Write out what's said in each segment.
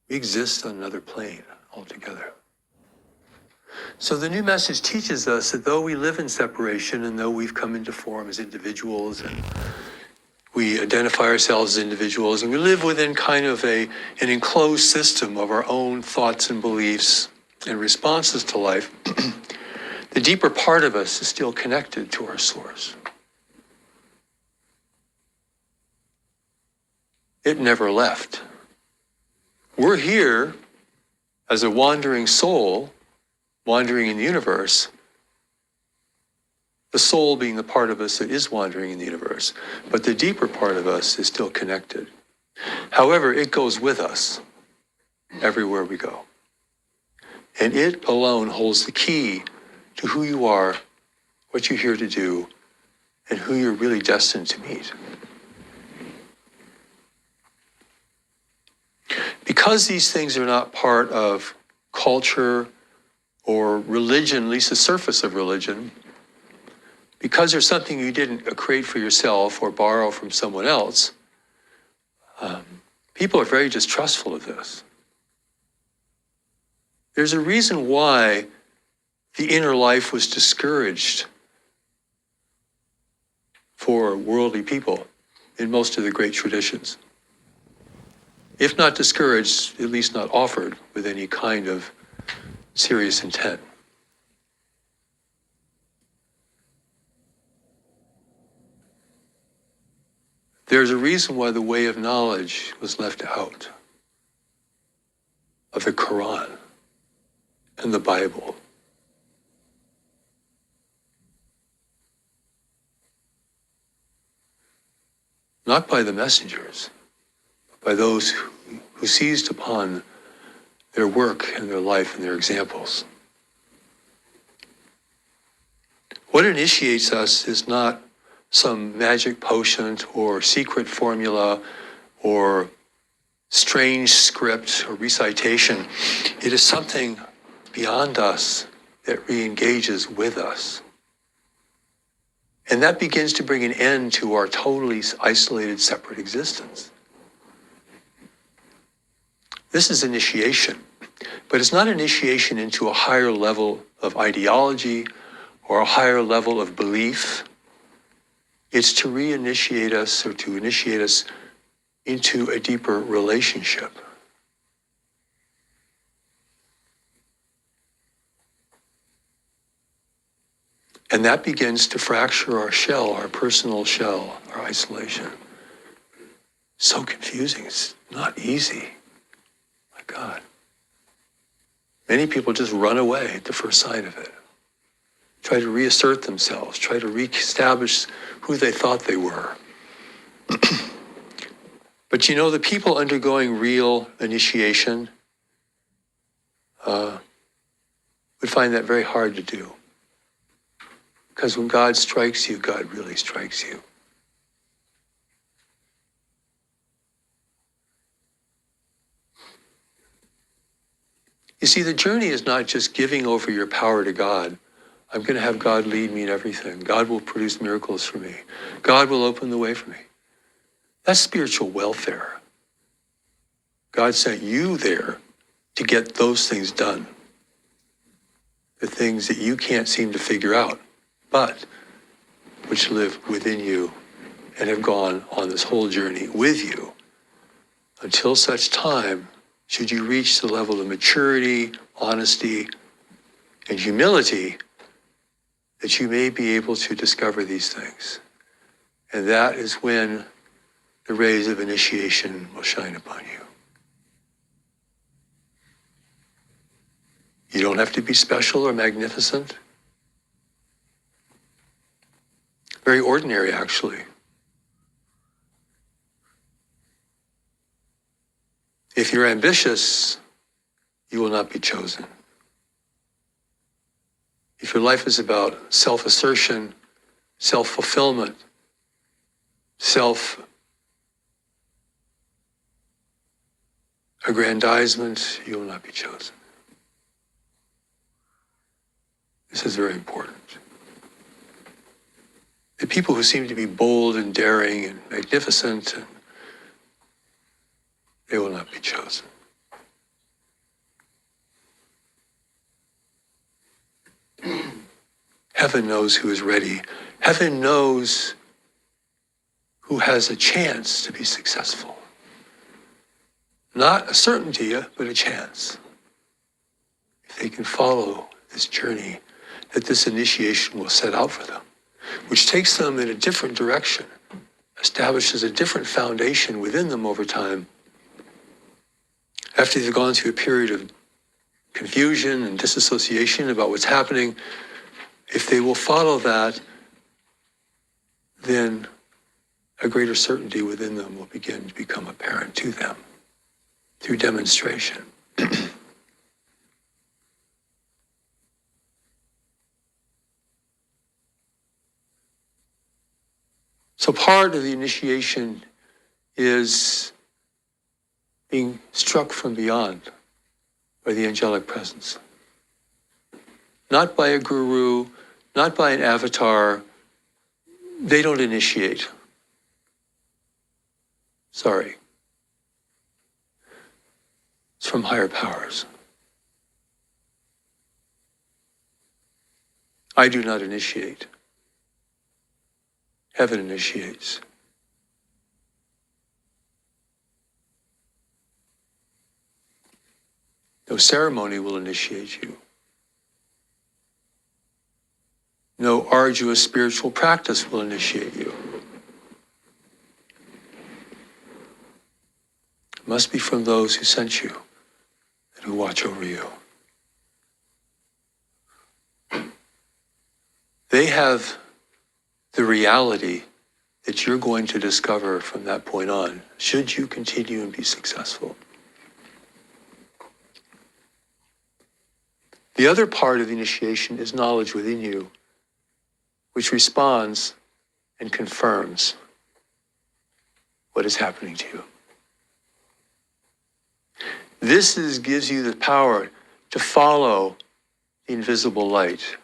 We exist on another plane altogether. So the new message teaches us that though we live in separation and though we've come into form as individuals and we identify ourselves as individuals and we live within kind of an enclosed system of our own thoughts and beliefs and responses to life, the deeper part of us is still connected to our source. It never left. We're here as a wandering soul, wandering in the universe, the soul being the part of us that is wandering in the universe, but the deeper part of us is still connected. However, it goes with us everywhere we go. And it alone holds the key to who you are, what you're here to do, and who you're really destined to meet. Because these things are not part of culture or religion, at least the surface of religion, because there's something you didn't create for yourself or borrow from someone else, people are very distrustful of this. There's a reason why the inner life was discouraged for worldly people in most of the great traditions. If not discouraged, at least not offered with any kind of serious intent. There's a reason why the way of knowledge was left out of the Quran and the Bible. Not by the messengers, but by those who seized upon their work and their life and their examples. What initiates us is not some magic potion or secret formula or strange script or recitation. It is something beyond us that re-engages with us. And that begins to bring an end to our totally isolated, separate existence. This is initiation, but it's not initiation into a higher level of ideology or a higher level of belief. It's to reinitiate us or to initiate us into a deeper relationship. And that begins to fracture our shell, our personal shell, our isolation. So confusing, it's not easy. My God. Many people just run away at the first sign of it. Try to reassert themselves, try to reestablish who they thought they were. But you know, the people undergoing real initiation would find that very hard to do. Because when God strikes you, God really strikes you. You see, the journey is not just giving over your power to God. I'm going to have God lead me in everything. God will produce miracles for me. God will open the way for me. That's spiritual welfare. God sent you there to get those things done. The things that you can't seem to figure out, but which live within you and have gone on this whole journey with you until such time, should you reach the level of maturity, honesty, and humility, that you may be able to discover these things. And that is when the rays of initiation will shine upon you. You don't have to be special or magnificent. Very ordinary, actually. If you're ambitious, you will not be chosen. If your life is about self-assertion, self-fulfillment, self-aggrandizement, you will not be chosen. This is very important. The people who seem to be bold and daring and magnificent, they will not be chosen. Heaven knows who is ready. Heaven knows who has a chance to be successful. Not a certainty, but a chance. If they can follow this journey that this initiation will set out for them, which takes them in a different direction, establishes a different foundation within them over time. After they've gone through a period of confusion and disassociation about what's happening, if they will follow that, then a greater certainty within them will begin to become apparent to them through demonstration. So part of the initiation is being struck from beyond by the angelic presence. Not by a guru, not by an avatar. They don't initiate. Sorry. It's from higher powers. I do not initiate. Heaven initiates. No ceremony will initiate you. No arduous spiritual practice will initiate you. It must be from those who sent you and who watch over you. They have the reality that you're going to discover from that point on, should you continue and be successful. The other part of the initiation is knowledge within you, which responds and confirms what is happening to you. This gives you the power to follow the invisible light.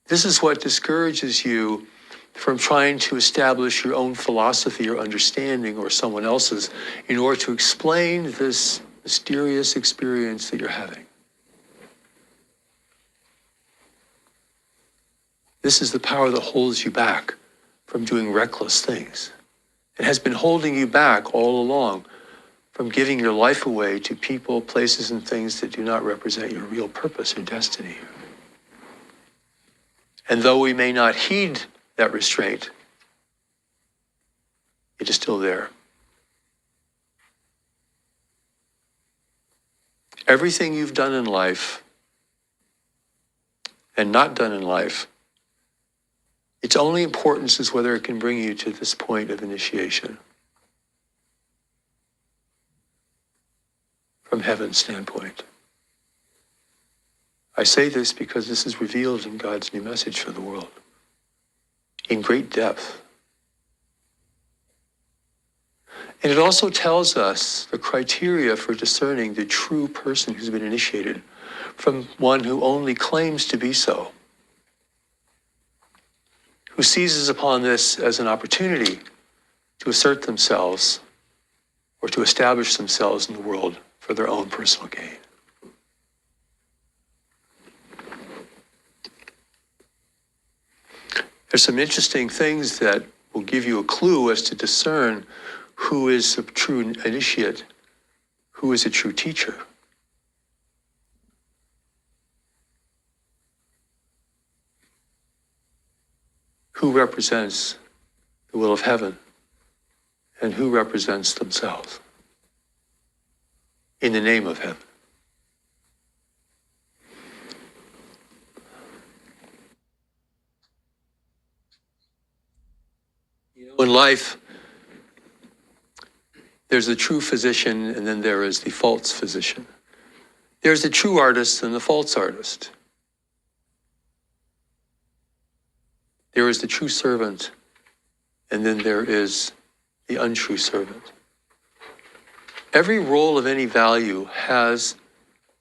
This is what discourages you from trying to establish your own philosophy or understanding or someone else's in order to explain this mysterious experience that you're having. This is the power that holds you back from doing reckless things. It has been holding you back all along from giving your life away to people, places, and things that do not represent your real purpose or destiny. And though we may not heed that restraint, it is still there. Everything you've done in life and not done in life, its only importance is whether it can bring you to this point of initiation from heaven's standpoint. I say this because this is revealed in God's new message for the world in great depth. And it also tells us the criteria for discerning the true person who's been initiated from one who only claims to be so, who seizes upon this as an opportunity to assert themselves or to establish themselves in the world for their own personal gain. There's some interesting things that will give you a clue as to discern who is a true initiate, who is a true teacher. Who represents the will of heaven and who represents themselves in the name of heaven. In life, there's the true physician and then there is the false physician. There's the true artist and the false artist. There is the true servant and then there is the untrue servant. Every role of any value has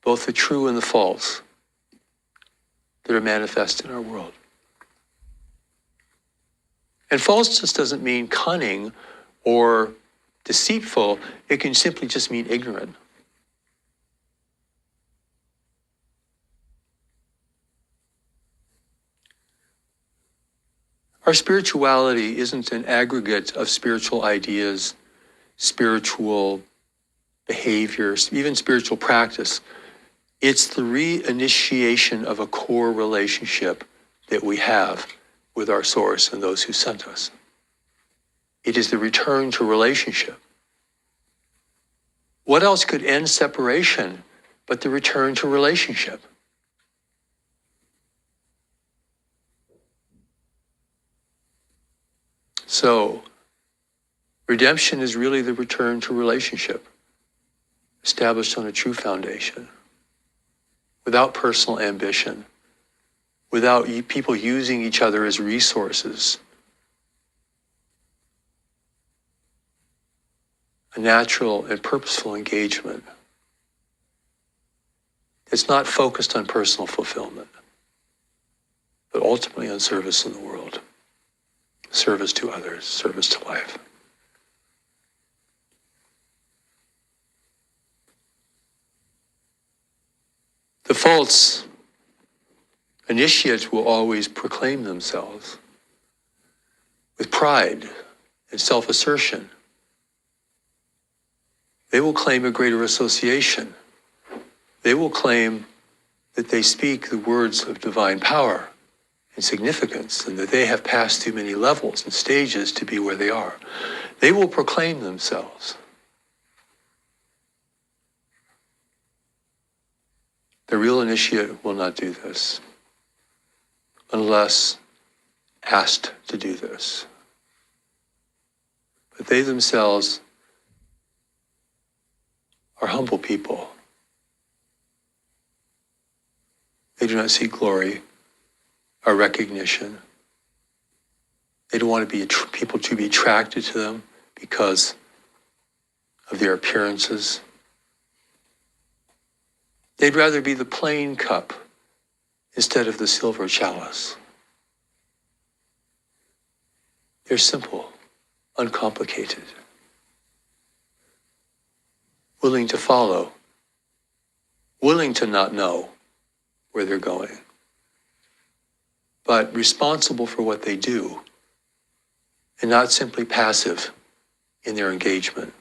both the true and the false that are manifest in our world. And false just doesn't mean cunning or deceitful. It can simply just mean ignorant. Our spirituality isn't an aggregate of spiritual ideas, spiritual behaviors, even spiritual practice. It's the reinitiation of a core relationship that we have with our source and those who sent us. It is the return to relationship. What else could end separation but the return to relationship? So, redemption is really the return to relationship, established on a true foundation, without personal ambition, without people using each other as resources. A natural and purposeful engagement. It's not focused on personal fulfillment, but ultimately on service in the world, service to others, service to life. The false initiates will always proclaim themselves with pride and self-assertion. They will claim a greater association. They will claim that they speak the words of divine power and significance, and that they have passed through many levels and stages to be where they are. They will proclaim themselves. The real initiate will not do this unless asked to do this. But they themselves are humble people. They do not seek glory or recognition. They don't want to be people to be attracted to them because of their appearances. They'd rather be the plain cup instead of the silver chalice. They're simple, uncomplicated, willing to follow, willing to not know where they're going, but responsible for what they do and not simply passive in their engagement.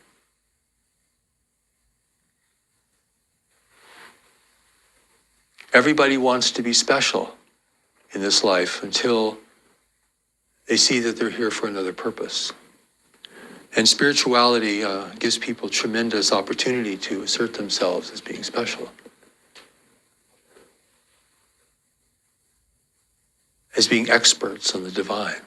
Everybody wants to be special in this life until they see that they're here for another purpose. And spirituality gives people tremendous opportunity to assert themselves as being special, as being experts on the divine.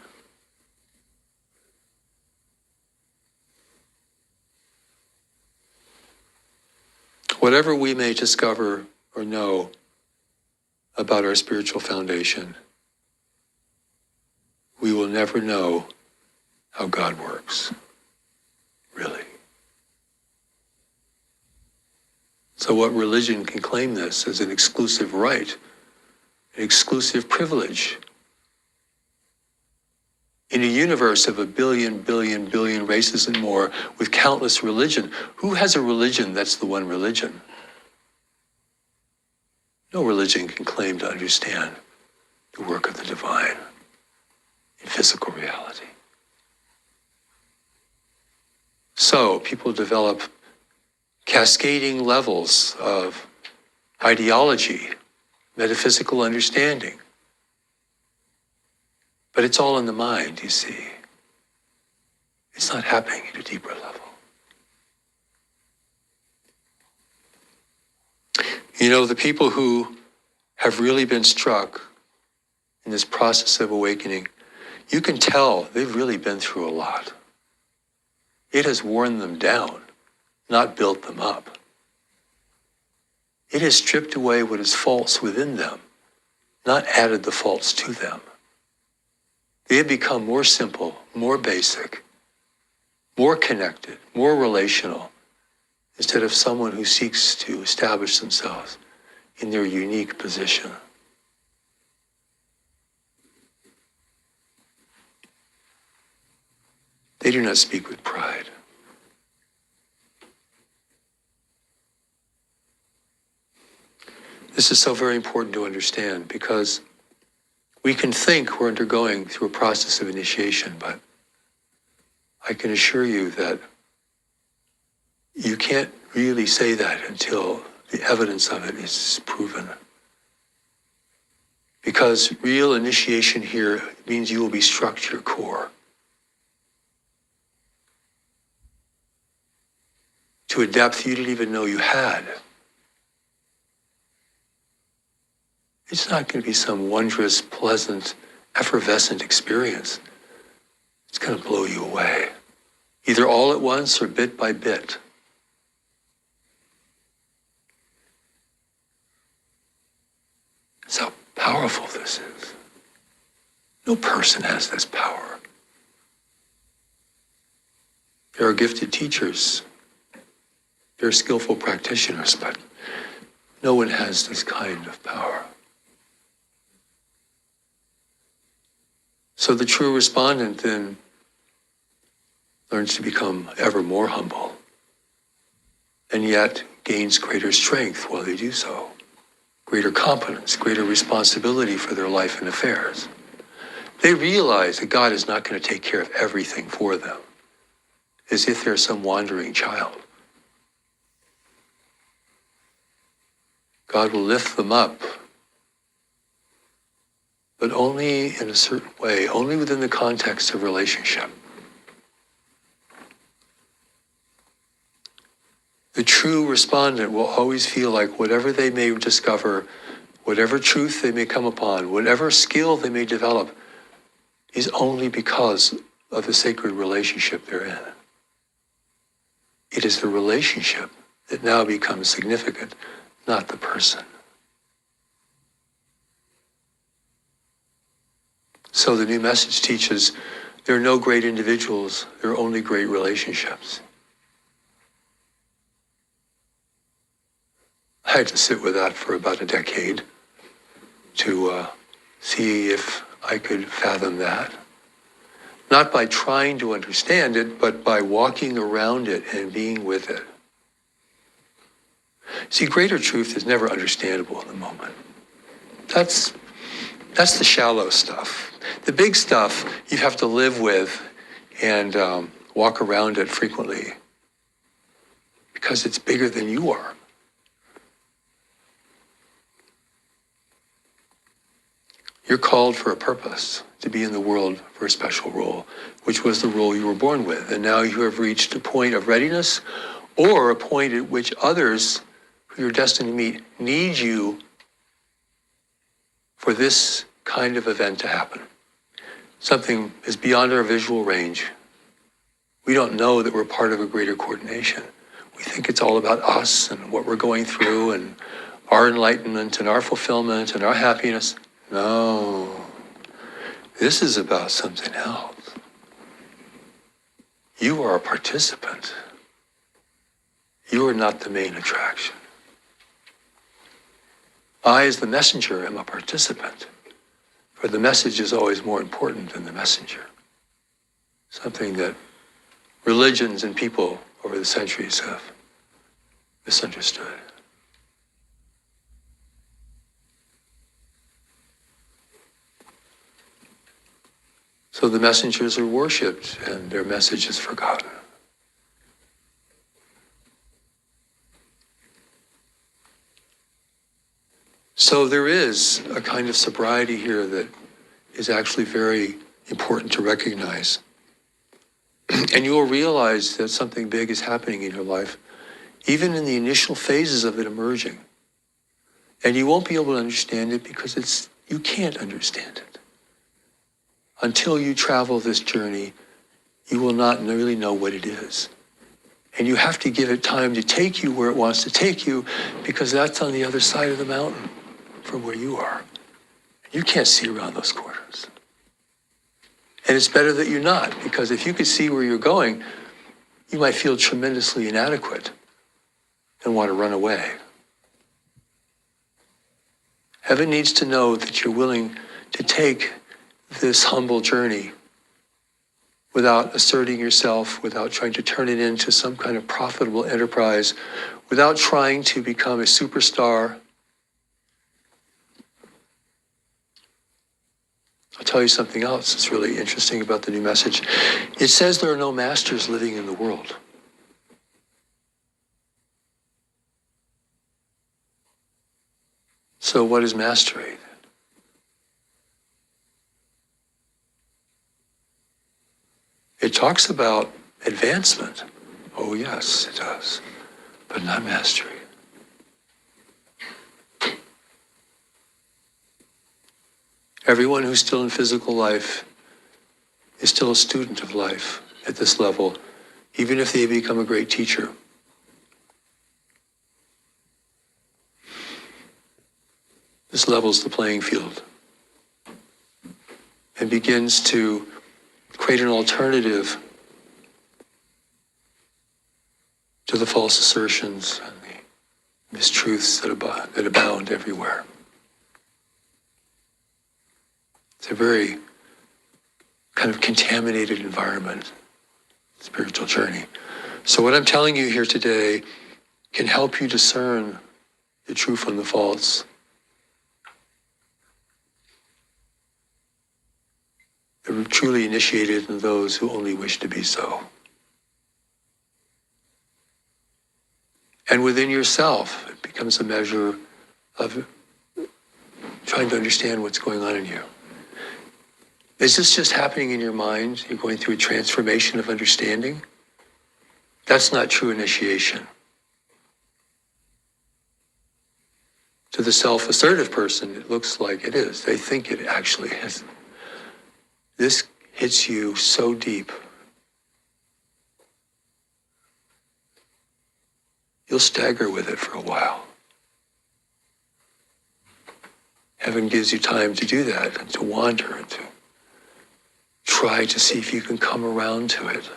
Whatever we may discover or know about our spiritual foundation, we will never know how God works, really. So what religion can claim this as an exclusive right, an exclusive privilege? In a universe of 1 billion races and more, with countless religion, who has a religion that's the one religion? No religion can claim to understand the work of the divine in physical reality. So people develop cascading levels of ideology, metaphysical understanding. But it's all in the mind, you see. It's not happening at a deeper level. You know, the people who have really been struck in this process of awakening, you can tell they've really been through a lot. It has worn them down, not built them up. It has stripped away what is false within them, not added the false to them. They have become more simple, more basic, more connected, more relational, instead of someone who seeks to establish themselves in their unique position. They do not speak with pride. This is so very important to understand, because We can think we're undergoing through a process of initiation, but I can assure you that you can't really say that until the evidence of it is proven. Because real initiation here means you will be struck to your core. To a depth you didn't even know you had. It's not going to be some wondrous, pleasant, effervescent experience. It's going to blow you away, either all at once or bit by bit. That's how powerful this is. No person has this power. There are gifted teachers. There are skillful practitioners, but no one has this kind of power. So the true respondent then learns to become ever more humble, and yet gains greater strength while they do so, greater competence, greater responsibility for their life and affairs. They realize that God is not going to take care of everything for them, as if they're some wandering child. God will lift them up, but only in a certain way, only within the context of relationship. The true respondent will always feel like whatever they may discover, whatever truth they may come upon, whatever skill they may develop, is only because of the sacred relationship they're in. It is the relationship that now becomes significant, not the person. So the new message teaches there are no great individuals, there are only great relationships. I had to sit with that for about a decade to see if I could fathom that. Not by trying to understand it, but by walking around it and being with it. See, greater truth is never understandable in the moment. That's the shallow stuff. The big stuff you have to live with and walk around it frequently because it's bigger than you are. You're called for a purpose, to be in the world for a special role, which was the role you were born with. And now you have reached a point of readiness or a point at which others who you're destined to meet need you for this kind of event to happen. Something is beyond our visual range. We don't know that we're part of a greater coordination. We think it's all about us and what we're going through and our enlightenment and our fulfillment and our happiness. No, this is about something else. You are a participant. You are not the main attraction. I, as the messenger, am a participant. For the message is always more important than the messenger. Something that religions and people over the centuries have misunderstood. So the messengers are worshipped and their message is forgotten. So there is a kind of sobriety here that is actually very important to recognize. And you will realize that something big is happening in your life, even in the initial phases of it emerging. And you won't be able to understand it because you can't understand it. Until you travel this journey, you will not really know what it is. And you have to give it time to take you where it wants to take you, because that's on the other side of the mountain from where you are. You can't see around those corners. And it's better that you're not, because if you could see where you're going, you might feel tremendously inadequate and want to run away. Heaven needs to know that you're willing to take this humble journey without asserting yourself, without trying to turn it into some kind of profitable enterprise, without trying to become a superstar. I'll tell you something else that's really interesting about the new message. It says there are no masters living in the world. So what is mastery? It talks about advancement. Oh yes, it does, but not mastery. Everyone who's still in physical life is still a student of life at this level, even if they become a great teacher. This levels the playing field and begins to create an alternative to the false assertions and the mistruths that abound everywhere. It's a very kind of contaminated environment, spiritual journey. So what I'm telling you here today can help you discern the true from the false. The truly initiated and those who only wish to be so. And within yourself, it becomes a measure of trying to understand what's going on in you. Is this just happening in your mind? You're going through a transformation of understanding? That's not true initiation. To the self-assertive person, it looks like it is. They think it actually is. This hits you so deep. You'll stagger with it for a while. Heaven gives you time to do that and to wander and to try to see if you can come around to it.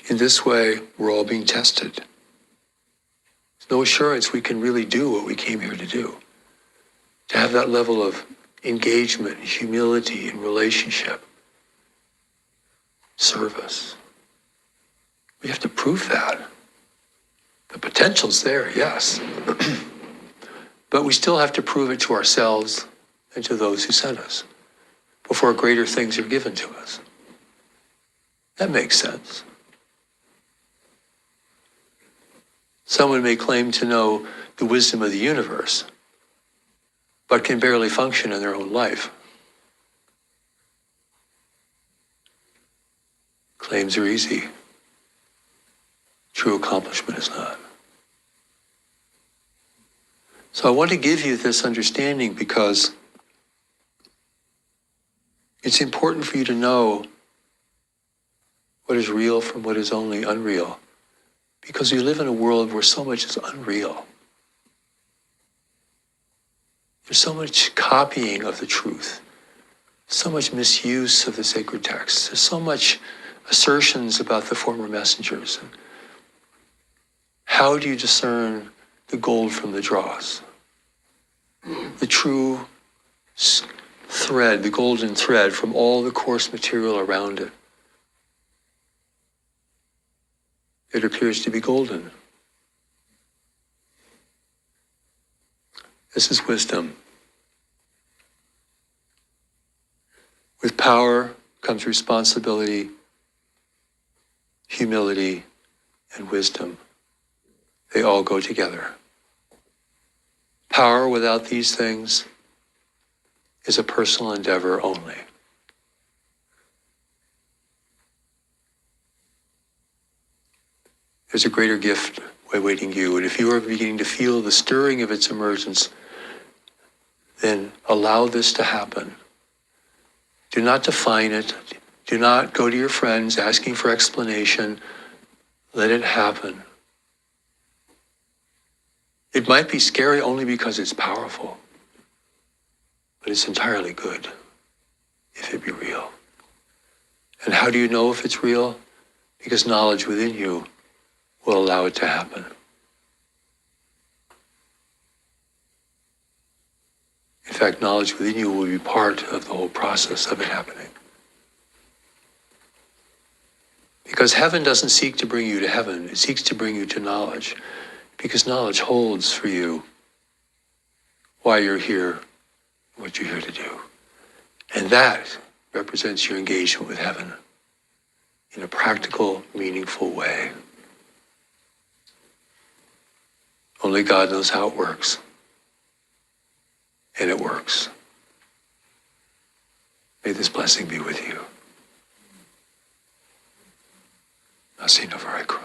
In this way, we're all being tested. There's no assurance we can really do what we came here to do. To have that level of engagement, humility, and relationship, service. We have to prove that. The potential's there, yes. But we still have to prove it to ourselves and to those who sent us before greater things are given to us. That makes sense. Someone may claim to know the wisdom of the universe, but can barely function in their own life. Claims are easy. True accomplishment is not. So I want to give you this understanding because it's important for you to know what is real from what is only unreal. Because we live in a world where so much is unreal. There's so much copying of the truth, so much misuse of the sacred texts, there's so much assertions about the former messengers. How do you discern the gold from the dross? The true thread, the golden thread from all the coarse material around it. It appears to be golden. This is wisdom. With power comes responsibility, humility, and wisdom. They all go together. Power without these things is a personal endeavor only. There's a greater gift awaiting you, and if you are beginning to feel the stirring of its emergence, then allow this to happen. Do not define it. Do not go to your friends asking for explanation. Let it happen. It might be scary only because it's powerful, but it's entirely good if it be real. And how do you know if it's real? Because knowledge within you will allow it to happen. In fact, knowledge within you will be part of the whole process of it happening. Because heaven doesn't seek to bring you to heaven, it seeks to bring you to knowledge. Because knowledge holds for you why you're here, what you're here to do. And that represents your engagement with heaven in a practical, meaningful way. Only God knows how it works. And it works. May this blessing be with you. Nasino Varikra.